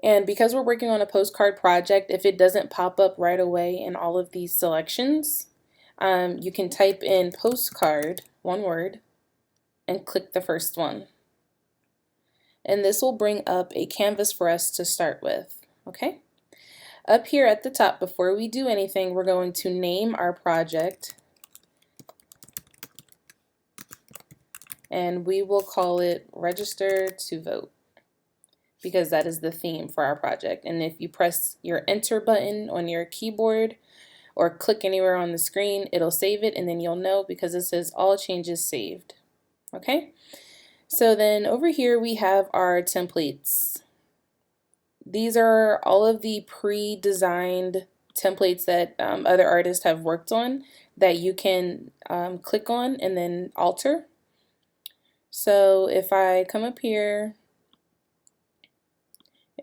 And because we're working on a postcard project, if it doesn't pop up right away in all of these selections, you can type in postcard, one word, and click the first one. And this will bring up a canvas for us to start with, okay? Up here at the top, before we do anything, we're going to name our project, and we will call it Register to Vote, because that is the theme for our project. And if you press your enter button on your keyboard or click anywhere on the screen, it'll save it, and then you'll know because it says all changes saved. Okay, so then over here we have our templates. These are all of the pre-designed templates that other artists have worked on that you can click on and then alter. So if I come up here,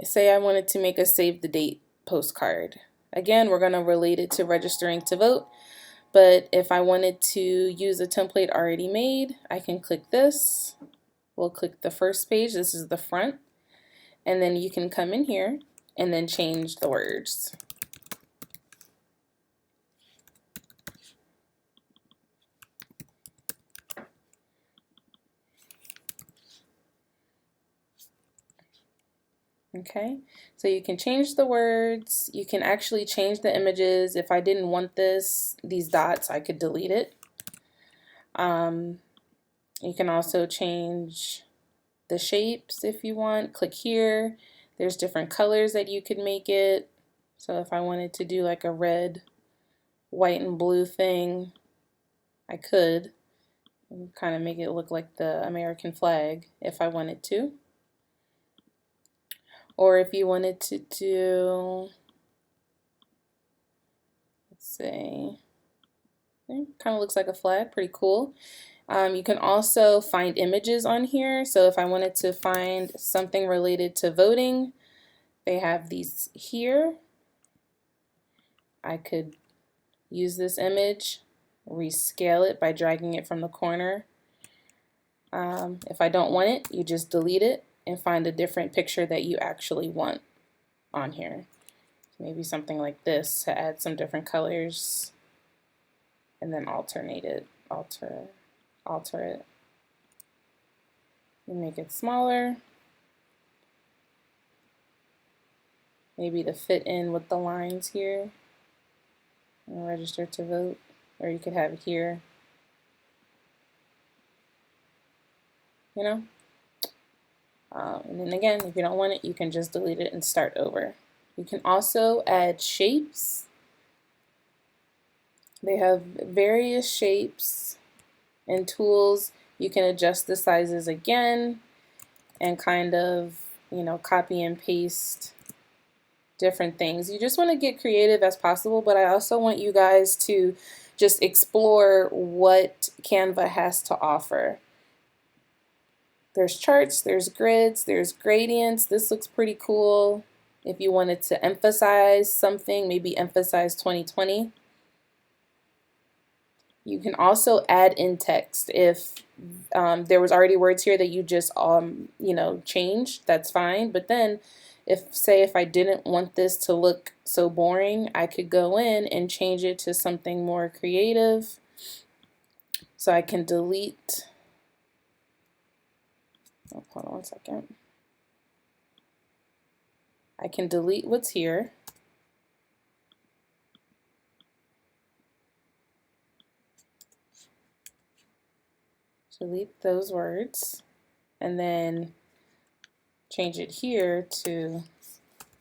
say I wanted to make a save the date postcard. Again, we're going to relate it to registering to vote, but if I wanted to use a template already made, I can click this. We'll click the first page, this is the front, and then you can come in here and then change the words. Okay, so you can change the words, you can actually change the images. If I didn't want these dots, I could delete it. You can also change the shapes if you want. Click here. There's different colors that you could make it. So if I wanted to do like a red, white, and blue thing, I could kind of make it look like the American flag if I wanted to. Or if you wanted to do, let's see, it kind of looks like a flag, pretty cool. You can also find images on here. So if I wanted to find something related to voting, they have these here. I could use this image, rescale it by dragging it from the corner. If I don't want it, you just delete it and find a different picture that you actually want on here. Maybe something like this to add some different colors and then alternate it, alter it. You make it smaller, maybe to fit in with the lines here. And register to vote, or you could have it here, you know. And then again, if you don't want it, you can just delete it and start over. You can also add shapes. They have various shapes and tools. You can adjust the sizes again and kind of, you know, copy and paste different things. You just want to get creative as possible, but I also want you guys to just explore what Canva has to offer. There's charts, there's grids, there's gradients. This looks pretty cool. If you wanted to emphasize something, maybe emphasize 2020. You can also add in text. If there was already words here that you just you know, changed, that's fine. But then if I didn't want this to look so boring, I could go in and change it to something more creative. So I can delete, oh, hold on one second. I can delete what's here. Delete those words and then change it here to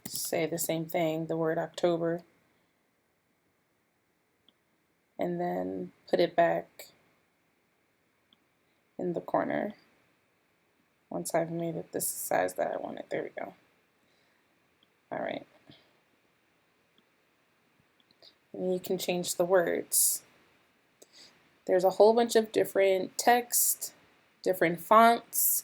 say the same thing, the word October, and then put it back in the corner once I've made it this size that I want it. There we go. All right. And you can change the words. There's a whole bunch of different text, different fonts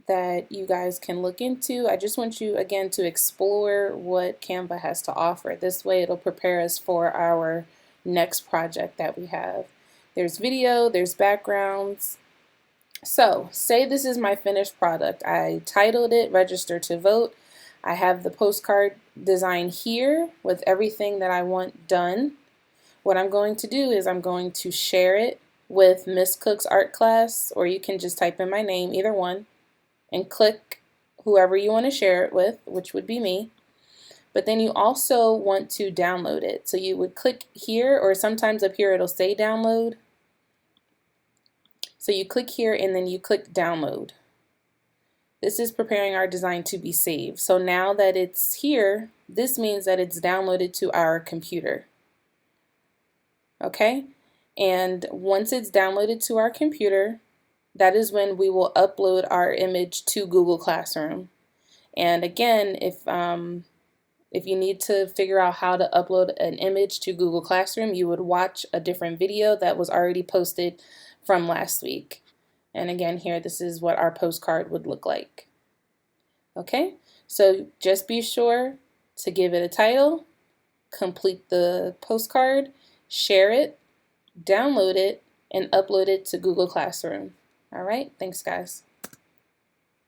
that you guys can look into. I just want you, again, to explore what Canva has to offer. This way it'll prepare us for our next project that we have. There's video, there's backgrounds. So say this is my finished product. I titled it Register to Vote. I have the postcard design here with everything that I want done. What I'm going to do is I'm going to share it with Miss Cook's art class, or you can just type in my name, either one, and click whoever you want to share it with, which would be me. But then you also want to download it. So you would click here, or sometimes up here it'll say download. So you click here and then you click download. This is preparing our design to be saved. So now that it's here, this means that it's downloaded to our computer. Okay? And once it's downloaded to our computer, that is when we will upload our image to Google Classroom. And again, if you need to figure out how to upload an image to Google Classroom, you would watch a different video that was already posted from last week. And again, here, this is what our postcard would look like. Okay, so just be sure to give it a title, complete the postcard, share it, download it, and upload it to Google Classroom. All right, thanks guys.